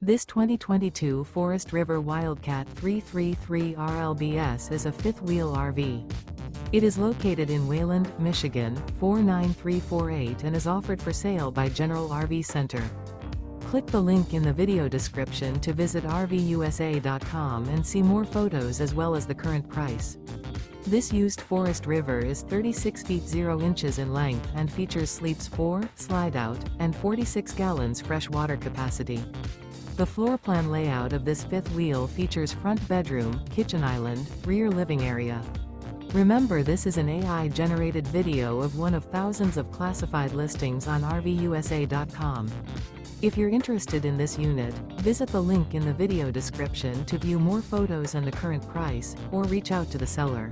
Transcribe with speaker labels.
Speaker 1: This 2022 Forest River Wildcat 333 RLBS is a fifth-wheel RV. It is located in Wayland, Michigan, 49348 and is offered for sale by General RV Center. Click the link in the video description to visit RVUSA.com and see more photos as well as the current price. This used Forest River is 36 feet 0 inches in length and features sleeps 4, slide-out, and 46 gallons fresh water capacity. The floor plan layout of this fifth wheel features front bedroom, kitchen island, rear living area. Remember, this is an AI-generated video of one of thousands of classified listings on RVUSA.com. If you're interested in this unit, visit the link in the video description to view more photos and the current price, or reach out to the seller.